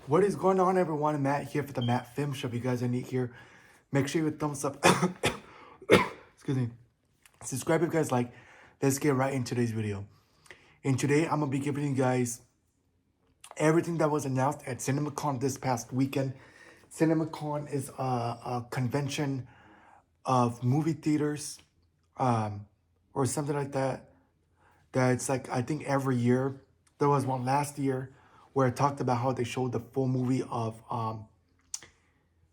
What is going on, everyone? Matt here for the Matt Film Show. If you guys are new here, make sure you hit thumbs up. Excuse me. Subscribe if you guys like. Let's get right into today's video. And today, I'm going to be giving you guys everything that was announced at CinemaCon this past weekend. CinemaCon is a convention of movie theaters or something like that. That's like, I think every year. There was one last year where it talked about how they showed the full movie of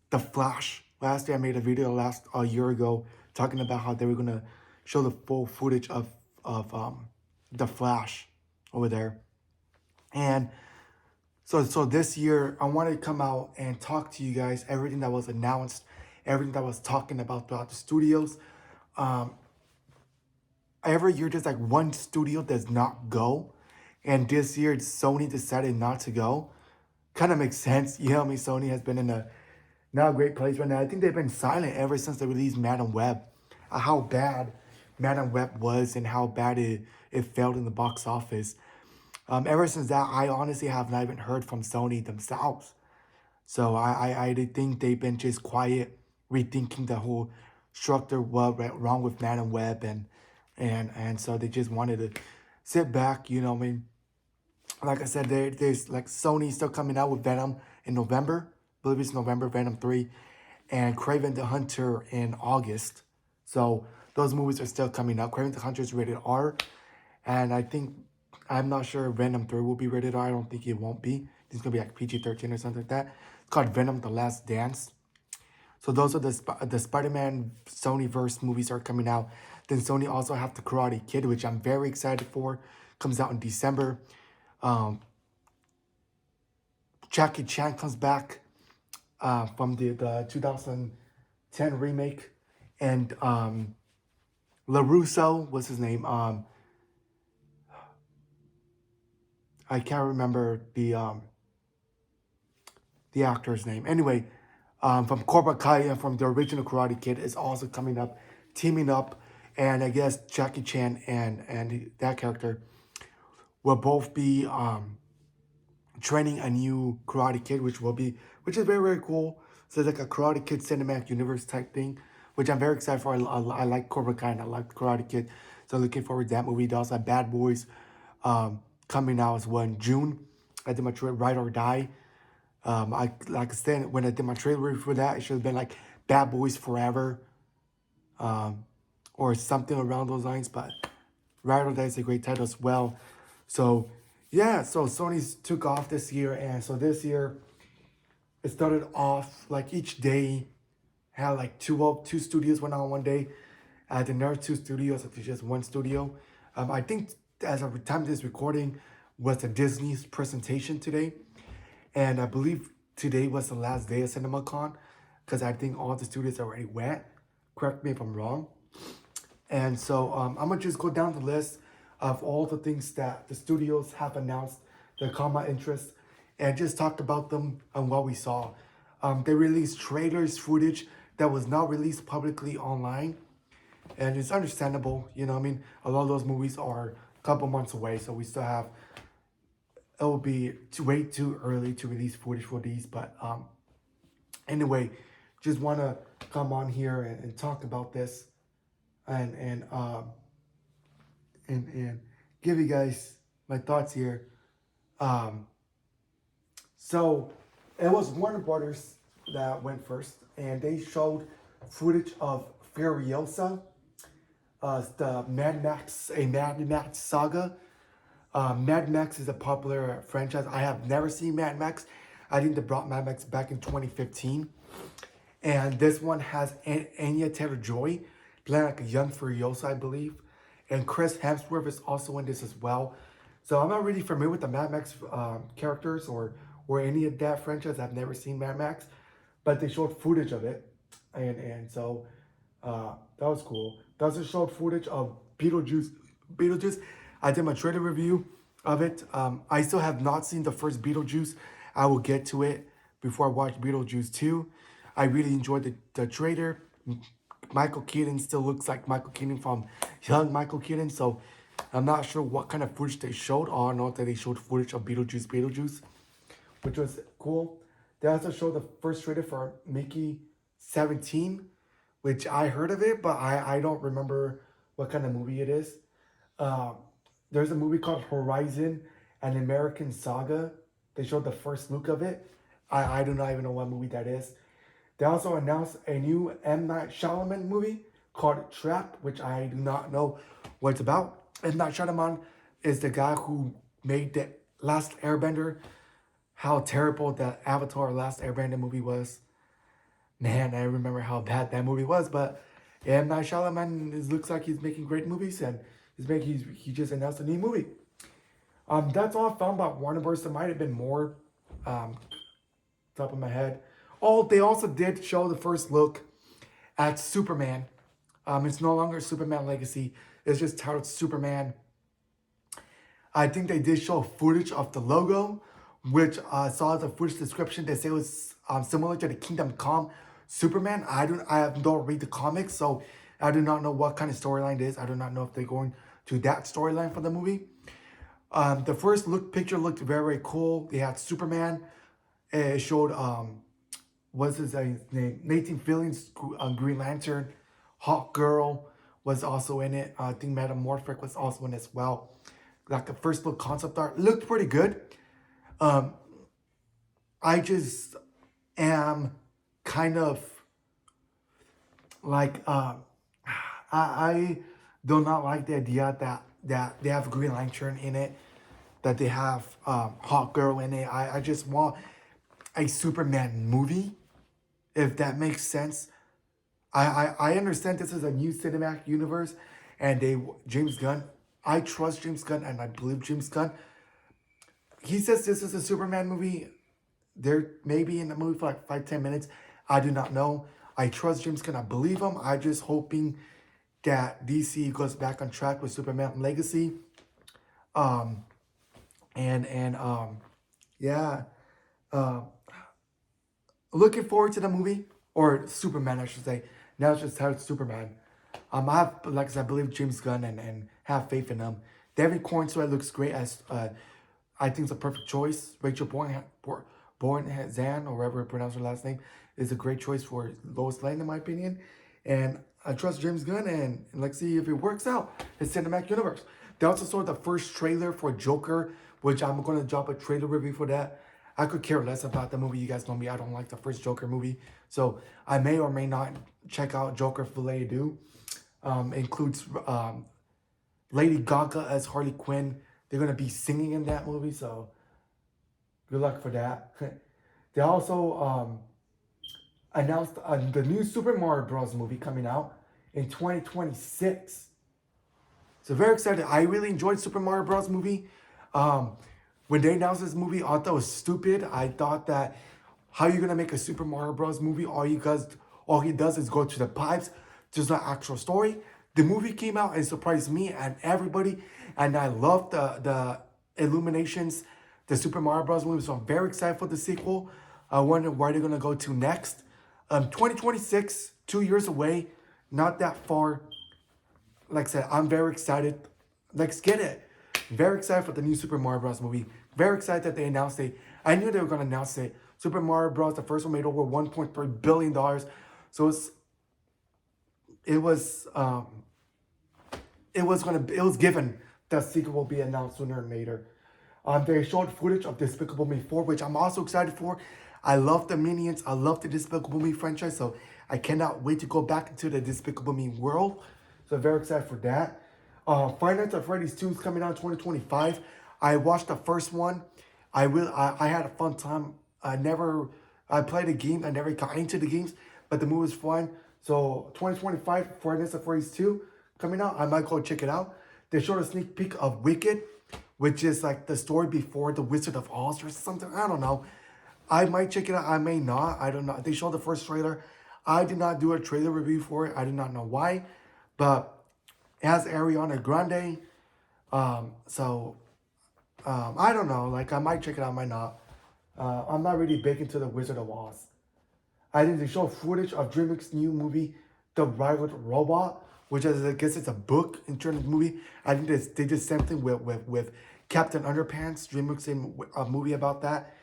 The Flash. Last year I made a video a year ago talking about how they were gonna show the full footage of The Flash over there. And so this year I wanted to come out and talk to you guys everything that was announced, everything that was talking about throughout the studios. Every year there's like one studio does not go, and this year Sony decided not to go. Kind of makes sense. You know, Sony has been in a not a great place right now. I think they've been silent ever since they released Madam Web. How bad Madam Web was and how bad it failed in the box office. Ever since that, I honestly have not even heard from Sony themselves. So I think they've been just quiet, rethinking the whole structure, what went wrong with Madam Web, and so they just wanted to sit back. You know, I mean, like I said, there's like Sony still coming out with Venom in November. I believe it's November, Venom 3, and Craven the Hunter in August. So those movies are still coming out. Craven the Hunter is rated R, and I'm not sure Venom 3 will be rated R. I don't think it won't be. It's going to be like PG-13 or something like that. It's called Venom: The Last Dance. So those are the Spider-Man Sony-verse movies are coming out. Then Sony also have the Karate Kid, which I'm very excited for. Comes out in December. Jackie Chan comes back from the 2010 remake. And LaRusso, what's his name? I can't remember the actor's name. Anyway, from Cobra Kai and from the original Karate Kid is also coming up, teaming up. And I guess Jackie Chan and that character will both be training a new Karate Kid, which is very, very cool. So it's like a Karate Kid cinematic universe type thing, which I'm very excited for. I like Cobra Kai and I like Karate Kid. So looking forward to that movie. They also have Bad Boys coming out as well in June. I did my trailer, Ride or Die. Like I said, when I did my trailer for that, it should have been like Bad Boys Forever or something around those lines. But Ride or Die is a great title as well. So yeah, so Sony's took off this year, and so this year it started off like each day had like two studios went on one day. The next two studios, if it's just one studio. I think as of the time of this recording was the Disney's presentation today, and I believe today was the last day of CinemaCon because I think all the studios already went. Correct me if I'm wrong. And so I'm gonna just go down the list of all the things that the studios have announced that caught my interest and just talk about them and what we saw. They released trailers, footage that was not released publicly online. And it's understandable, you know, I mean, a lot of those movies are a couple months away, so we still have, it will be way too early to release footage for these. But anyway, just want to come on here and talk about this and give you guys my thoughts here. So it was Warner Brothers that went first, and they showed footage of Furiosa, the Mad Max saga. Mad Max is a popular franchise. I have never seen Mad Max. I think they brought Mad Max back in 2015. And this one has Anya Taylor-Joy playing like a young Furiosa, I believe. And Chris Hemsworth is also in this as well. So I'm not really familiar with the Mad Max characters or any of that franchise. I've never seen Mad Max, but they showed footage of it, and so that was cool. They also showed footage of Beetlejuice. I did my trailer review of it. I still have not seen the first Beetlejuice. I will get to it before I watch Beetlejuice 2. I really enjoyed the trailer. Michael Keaton still looks like Michael Keaton from young Michael Keaton, so I'm not sure what kind of footage they showed. All I know that they showed footage of Beetlejuice. which was cool. They also showed the first trailer for Mickey 17, which I heard of it, but I don't remember what kind of movie it is. Uh, there's a movie called Horizon, an American Saga. They showed the first look of it. I do not even know what movie that is. They also announced a new M. Night Shyamalan movie called Trap, which I do not know what it's about. M. Night Shyamalan is the guy who made the Last Airbender. How terrible the Avatar Last Airbender movie was. Man, I remember how bad that movie was. But M. Night Shyamalan looks like he's making great movies, and he just announced a new movie. That's all I found about Warner Bros. There might have been more. Um, top of my head. Oh, they also did show the first look at Superman. It's no longer Superman Legacy. It's just titled Superman. I think they did show footage of the logo, which saw the footage description. They say it was similar to the Kingdom Come Superman. I don't read the comics, so I do not know what kind of storyline it is. I do not know if they're going to that storyline for the movie. The first picture looked very, very cool. They had Superman. It showed what's his name? Nathan Fillion's Green Lantern. Hawk Girl was also in it. I think Metamorphic was also in it as well. Like the first look concept art looked pretty good. I just am kind of like I do not like the idea that they have Green Lantern in it, that they have Hawk Girl in it. I just want a Superman movie, if that makes sense. I understand this is a new cinematic universe, and James Gunn. I trust James Gunn, and I believe James Gunn. He says this is a Superman movie. There may be in the movie for like 5-10 minutes. I do not know. I trust James Gunn. I believe him. I just hoping that DC goes back on track with Superman Legacy. Um, and yeah. Uh, Looking forward to the movie, or Superman, I should say. Now it's just titled Superman. I have, like I said, I believe James Gunn and have faith in him. David Cornswell looks great as, I think it's a perfect choice. Rachel Zan, or whatever you pronounce her last name, is a great choice for Lois Lane, in my opinion. And I trust James Gunn, and let's see if it works out. His cinematic universe. They also saw the first trailer for Joker, which I'm going to drop a trailer review for that. I could care less about the movie. You guys know me. I don't like the first Joker movie. So I may or may not check out Joker Filet Do. Includes Lady Gaga as Harley Quinn. They're going to be singing in that movie. So good luck for that. They also announced the new Super Mario Bros. Movie coming out in 2026. So very excited. I really enjoyed Super Mario Bros. Movie. When they announced this movie, I thought it was stupid. I thought that how you gonna make a Super Mario Bros. Movie? All he does is go to the pipes. There's no actual story. The movie came out and surprised me and everybody, and I loved the illuminations, the Super Mario Bros. Movie. So I'm very excited for the sequel. I wonder where they're gonna go to next. 2026, 2 years away, not that far. Like I said, I'm very excited. Let's get it. Very excited for the new Super Mario Bros. Movie. Very excited that they announced it. I knew they were going to announce it. Super Mario Bros. The first one made over $1.3 billion. So it was given that sequel will be announced sooner or later. They showed footage of Despicable Me 4, which I'm also excited for. I love the Minions. I love the Despicable Me franchise. So I cannot wait to go back into the Despicable Me world. So very excited for that. Five Nights at Freddy's 2 is coming out in 2025. I watched the first one. I had a fun time. I played the game. I never got into the games, but the movie was fun. So 2025, Five Nights at Freddy's 2 coming out. I might go check it out. They showed a sneak peek of Wicked, which is like the story before the Wizard of Oz or something. I don't know. I might check it out. I may not. I don't know. They showed the first trailer. I did not do a trailer review for it. I do not know why, but it has Ariana Grande. I don't know. Like, I might check it out, I might not. I'm not really big into the Wizard of Oz. I think they show footage of DreamWorks' new movie, The Rival Robot, which is, I guess it's a book in terms of movie. I think they did something with Captain Underpants. DreamWorks made a movie about that.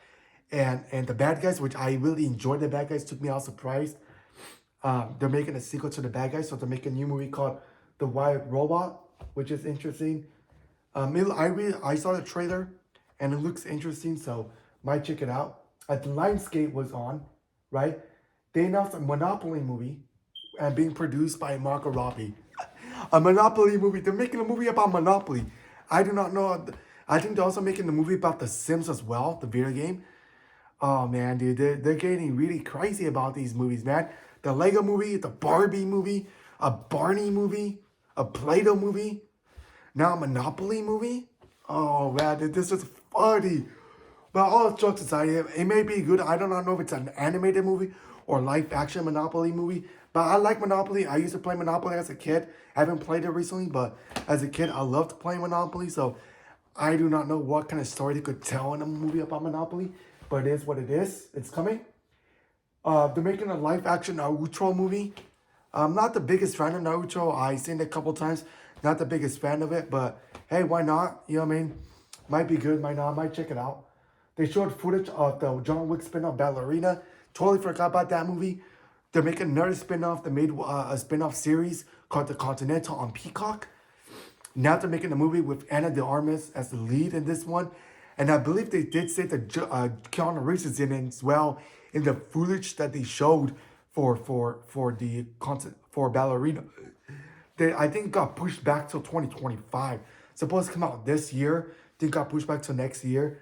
and the bad guys, which I really enjoyed. The bad guys took me all surprised. They're making a sequel to the bad guys, so they're making a new movie called The White Robot, which is interesting. I saw the trailer, and it looks interesting, so might check it out. The Lionsgate was on, right? They announced a Monopoly movie, and being produced by Margot Robbie. A Monopoly movie. They're making a movie about Monopoly. I do not know. I think they're also making a movie about The Sims as well, the video game. Oh man, dude, they're getting really crazy about these movies, man. The Lego movie, the Barbie movie, a Barney movie, a Play-Doh movie, now a Monopoly movie. Oh man, dude, this is funny. But all jokes aside, it may be good. I do not know if it's an animated movie or live action Monopoly movie. But I like Monopoly. I used to play Monopoly as a kid. I haven't played it recently, but as a kid, I loved playing Monopoly. So I do not know what kind of story they could tell in a movie about Monopoly. But it is what it is. It's coming. They're making a live action Naruto movie. I'm not the biggest fan of Naruto. I've seen it a couple times. Not the biggest fan of it, but hey, why not? You know what I mean? Might be good, might not. Might check it out. They showed footage of the John Wick spin-off Ballerina. Totally forgot about that movie. They're making another spin-off. They made a spin-off series called The Continental on Peacock. Now they're making a movie with Anna de Armas as the lead in this one. And I believe they did say that Keanu Reeves is in it as well in the footage that they showed for the content for Ballerina. I think it got pushed back till 2025. Supposed to come out this year. I think it got pushed back till next year.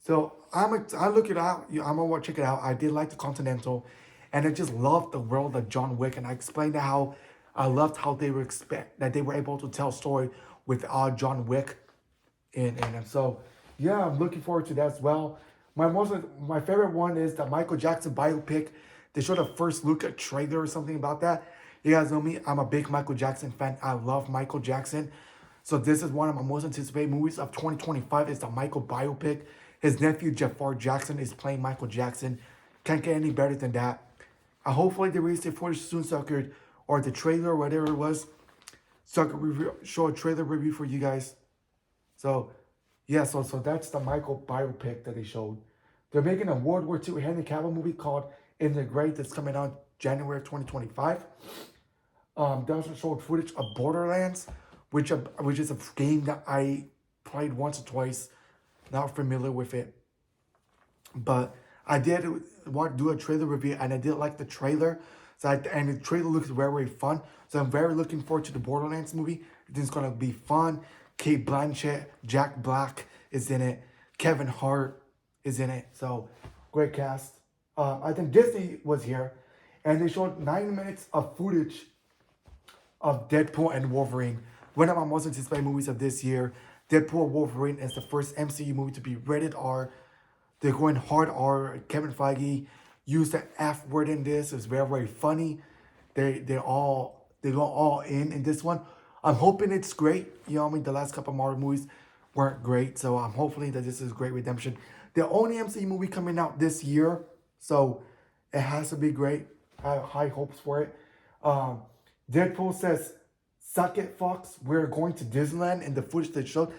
So I look it out. I'm gonna check it out. I did like the Continental, and I just loved the world of John Wick. And I explained how I loved how they were that they were able to tell a story with John Wick, and so yeah, I'm looking forward to that as well. My favorite one is the Michael Jackson biopic. They showed a first look at trailer or something about that. You guys know me. I'm a big Michael Jackson fan. I love Michael Jackson. So this is one of my most anticipated movies of 2025. It's the Michael biopic. His nephew Jafar Jackson is playing Michael Jackson. Can't get any better than that. Hopefully they release the footage soon so I could, or the trailer or whatever it was, so I could show a trailer review for you guys. So yeah, so that's the Michael biopic that they showed. They're making a World War II Henry Cavill movie called In the Great that's coming out January 2025. They also showed footage of Borderlands, which is a game that I played once or twice. Not familiar with it, but I did want to do a trailer review, and I did like the trailer. And the trailer looks very, very fun. So I'm very looking forward to the Borderlands movie. I think it's gonna be fun. Kate Blanchett, Jack Black is in it. Kevin Hart is in it. So great cast. I think Disney was here, and they showed 9 minutes of footage of Deadpool and Wolverine. One of my most anticipated movies of this year. Deadpool Wolverine is the first MCU movie to be rated R. They're going hard R. Kevin Feige used the F word in this. It's very, very funny. They go all in this one. I'm hoping it's great. You know what I mean? The last couple of Marvel movies weren't great. So I'm hopefully that this is great redemption. The only MCU movie coming out this year. So it has to be great. I have high hopes for it. Deadpool says, "Suck it, Fox. We're going to Disneyland." And the footage that showed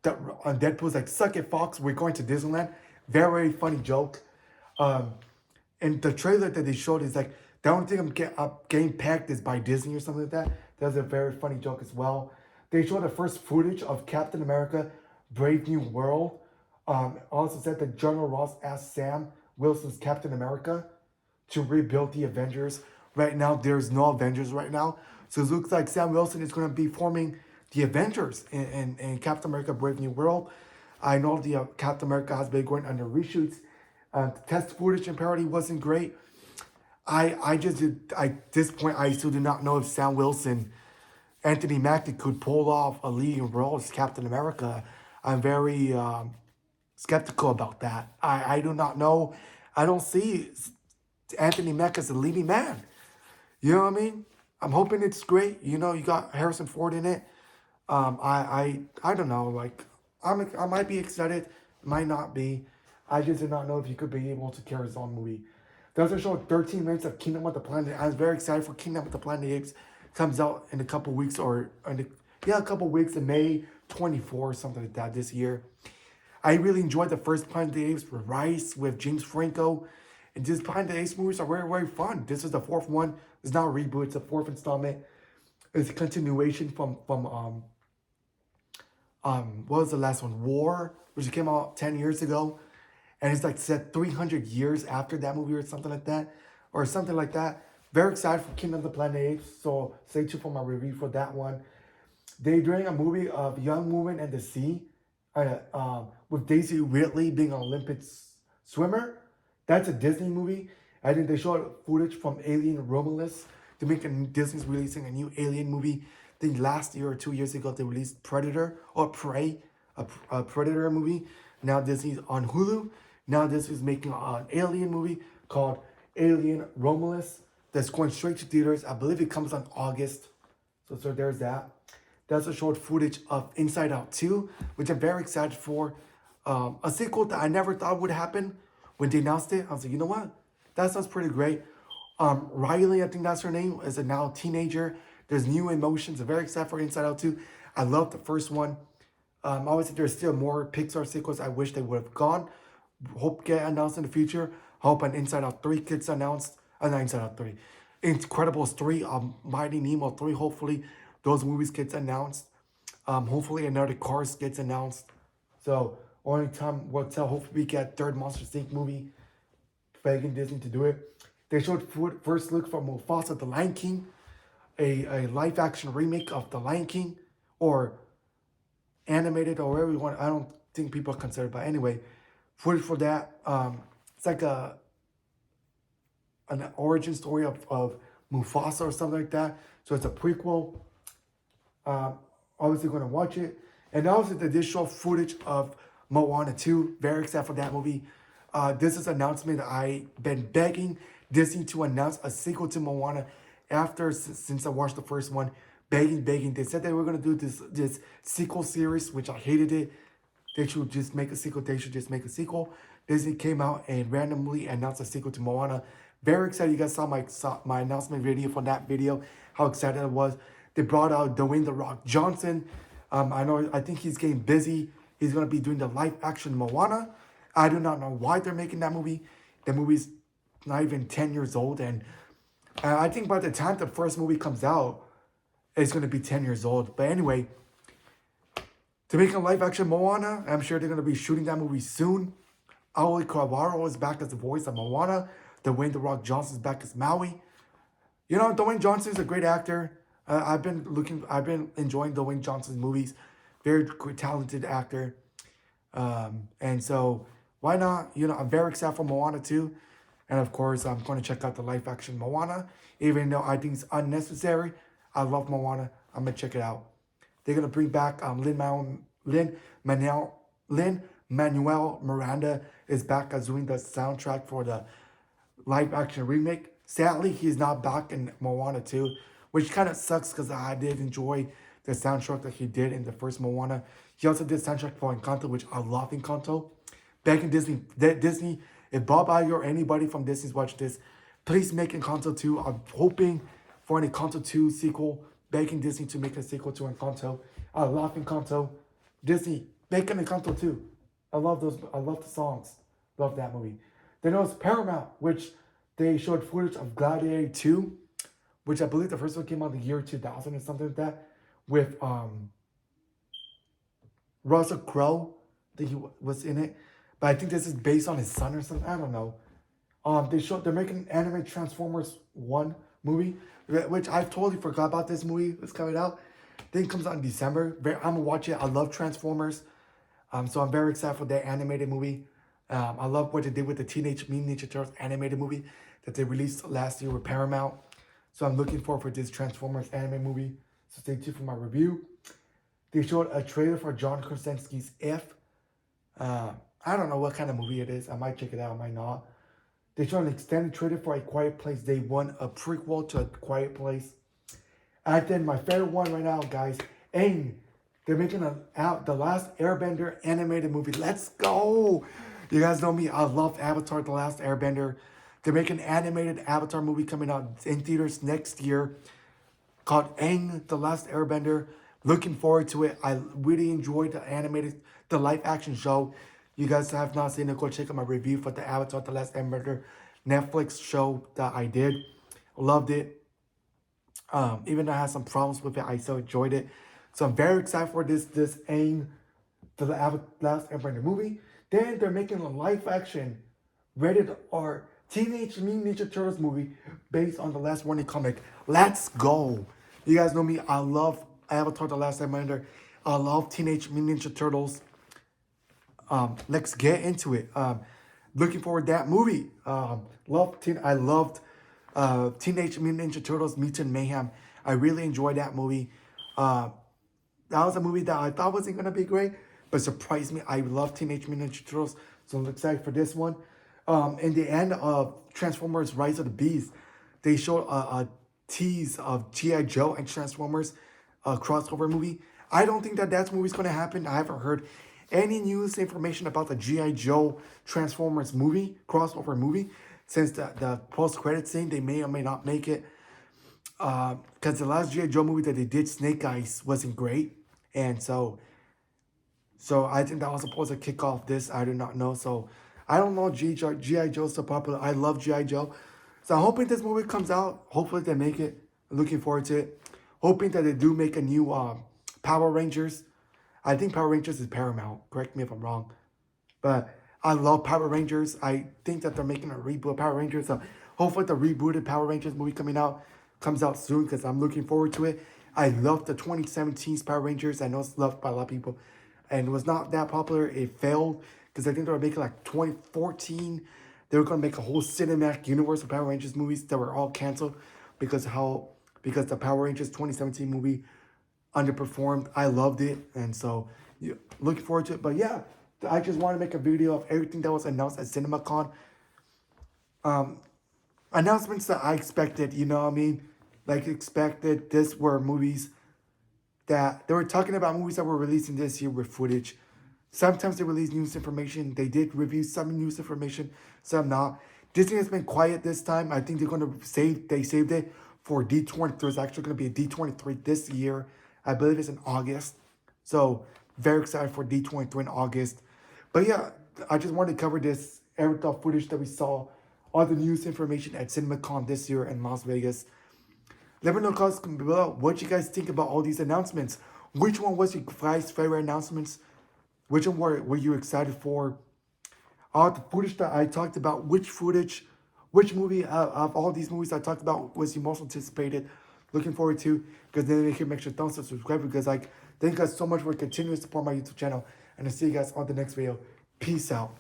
that Deadpool's like, "Suck it, Fox. We're going to Disneyland." Very, very funny joke. And the trailer that they showed is like, the only thing I'm getting pegged is by Disney or something like that. That's a very funny joke as well. They showed the first footage of Captain America, Brave New World. Also said that General Ross asked Sam Wilson's Captain America to rebuild the Avengers. Right now, there's no Avengers right now. So it looks like Sam Wilson is going to be forming the Avengers in Captain America Brave New World. I know the Captain America has been going under reshoots. The test footage and parody wasn't great. At this point, I still do not know if Sam Wilson, Anthony Mackie could pull off a leading role as Captain America. I'm very skeptical about that. I do not know. I don't see Anthony Mackie as a leading man. You know what I mean? I'm hoping it's great. You know, you got Harrison Ford in it. I don't know. Like, I might be excited, might not be. I just did not know if he could be able to carry his own movie. They also showed 13 minutes of Kingdom of the Planet. I was very excited for Kingdom of the Planet of the Apes. Comes out in a couple weeks, a couple weeks in May 24 or something like that this year. I really enjoyed the first Planet of the Apes with Rice, with James Franco. And just Planet of the Apes movies are very, very fun. This is the fourth one. It's not a reboot, it's a fourth installment. It's a continuation from what was the last one? War, which came out 10 years ago. And it's like set 300 years after that movie or something like that. Or something like that. Very excited for Kingdom of the Planet of the Apes. So stay tuned for my review for that one. They doing a movie of Young Woman and the Sea, with Daisy Ridley being an Olympic swimmer. That's a Disney movie. I think they showed footage from Alien Romulus. Disney's releasing a new Alien movie. I think last year or 2 years ago they released Predator or Prey, a Predator movie. Now Disney's on Hulu. Now Disney's making an Alien movie called Alien Romulus that's going straight to theaters. I believe it comes on August. So there's that. That's a short footage of Inside Out 2, which I'm very excited for. A sequel that I never thought would happen. When they announced it, I was like, you know what? That sounds pretty great. Riley, I think that's her name, is a now teenager. There's new emotions. I'm very excited for Inside Out 2. I love the first one. Obviously, there's still more Pixar sequels I wish they would have gone. Hope get announced in the future. Hope an Inside Out 3 gets announced. Not Inside Out 3. Incredibles 3, Mighty Nemo 3, hopefully those movies gets announced. Hopefully another Cars gets announced. So only time will tell. Hopefully we get third Monsters Inc. movie. Begging Disney to do it. They showed first look from Mufasa, The Lion King, a live action remake of The Lion King, or animated or whatever you want. I don't think people consider it, but anyway, footage for that. It's like an origin story of Mufasa or something like that. So it's a prequel. Obviously going to watch it. And also the additional footage of Moana 2. Very excited for that movie. This is an announcement I've been begging Disney to announce a sequel to Moana since I watched the first one. Begging. They said they were going to do this sequel series, which I hated it. They should just make a sequel. Disney came out and randomly announced a sequel to Moana. Very excited. You guys saw my announcement video from that video. How excited I was. They brought out Dwayne "The Rock" Johnson. I think he's getting busy. He's going to be doing the live action Moana. I do not know why they're making that movie. The movie's not even 10 years old. And I think by the time the first movie comes out, it's going to be 10 years old. But anyway, to make a live action Moana, I'm sure they're going to be shooting that movie soon. Aoi Kawaro is back as the voice of Moana. Dwayne "The Rock" Johnson is back as Maui. You know, Dwayne Johnson is a great actor. I've been enjoying Dwayne Johnson's movies. Very talented actor. And so why not? You know, I'm very excited for Moana 2. And of course, I'm going to check out the live action Moana. Even though I think it's unnecessary. I love Moana. I'm going to check it out. They're going to bring back Lin-Manuel Miranda is back as doing the soundtrack for the live action remake. Sadly, he's not back in Moana 2, which kind of sucks because I did enjoy the soundtrack that he did in the first Moana. He also did soundtrack for Encanto, which I love Encanto. Back in Disney, if Bob Iger or anybody from Disney's watching this, please make Encanto 2. I'm hoping for an Encanto 2 sequel. Begging Disney to make a sequel to Encanto. I love Encanto. Disney, make an Encanto 2. I love the songs. Love that movie. Then there was Paramount, which they showed footage of Gladiator 2, which I believe the first one came out in the year 2000 or something like that, with Russell Crowe. I think he was in it. But I think this is based on his son or something. I don't know. They're making an anime Transformers 1 movie, which I totally forgot about this movie. It's coming out. I think it comes out in December. I'm going to watch it. I love Transformers. So I'm very excited for that animated movie. I love what they did with the Teenage Mutant Ninja Turtles animated movie that they released last year with Paramount. So I'm looking forward for this Transformers anime movie. So stay tuned for my review. They showed a trailer for John Krasinski's If. I don't know what kind of movie it is. I might check it out, I might not. They showed an extended trailer for A Quiet Place Day 1, a prequel to A Quiet Place. And then my favorite one right now, guys, Aang. They're making The Last Airbender animated movie. Let's go! You guys know me. I love Avatar, The Last Airbender. They're making an animated Avatar movie coming out in theaters next year called Aang, The Last Airbender. Looking forward to it. I really enjoyed the live action show. You guys have not seen it, go check out my review for the Avatar The Last Airbender Netflix show that I did. Loved it. Even though I had some problems with it, I still enjoyed it. So I'm very excited for this Aang for the Last Airbender movie. Then they're making a live action rated R Teenage Mutant Ninja Turtles movie based on the Last Warning comic. Let's go. You guys know me. I love Avatar The Last Airbender. I love Teenage Mutant Ninja Turtles. Let's get into it. Looking forward to that movie. I loved Teenage Mutant Ninja Turtles Mutant Mayhem. I really enjoyed that movie. That was a movie that I thought wasn't gonna be great, but surprised me. I love Teenage Mutant Ninja Turtles, so I'm excited for this one. In the end of Transformers: Rise of the Beast, they showed a tease of G.I. Joe and Transformers crossover movie. I don't think that movie's gonna happen. I haven't heard any news information about the G.I. Joe Transformers movie crossover movie since the post credit scene. They may or may not make it because the last G.I. Joe movie that they did, Snake Eyes, wasn't great. And so I think that was supposed to kick off this. I do not know. So I don't know. G.I. Joe is so popular. I love G.I. Joe. So I'm hoping this movie comes out. Hopefully they make it. Looking forward to it. Hoping that they do make a new Power Rangers. I think Power Rangers is Paramount. Correct me if I'm wrong. But I love Power Rangers. I think that they're making a reboot of Power Rangers. So hopefully the rebooted Power Rangers movie comes out soon because I'm looking forward to it. I love the 2017's Power Rangers. I know it's loved by a lot of people. And it was not that popular. It failed because I think they were making like 2014. They were going to make a whole cinematic universe of Power Rangers movies that were all canceled because the Power Rangers 2017 movie underperformed. I loved it. And so yeah, looking forward to it. But yeah, I just want to make a video of everything that was announced at CinemaCon. Announcements that I expected, you know what I mean? Like expected, this were movies that they were talking about movies that were releasing this year with footage. Sometimes they release news information. They did review some news information, some not. Disney has been quiet this time. I think they're going to saved it for D23. There's actually going to be a D23 this year. I believe it's in August. So very excited for D23 in August. But yeah, I just wanted to cover this aircraft footage that we saw, all the news information at CinemaCon this year in Las Vegas. Let me know in the comments below what you guys think about all these announcements. Which one was your guys' favorite announcements? Which one were you excited for? All the footage that I talked about, which movie of all these movies I talked about was you most anticipated? Looking forward to, because then make sure thumbs up, subscribe, because like thank you guys so much for continuing to support my YouTube channel, and I'll see you guys on the next video. Peace out.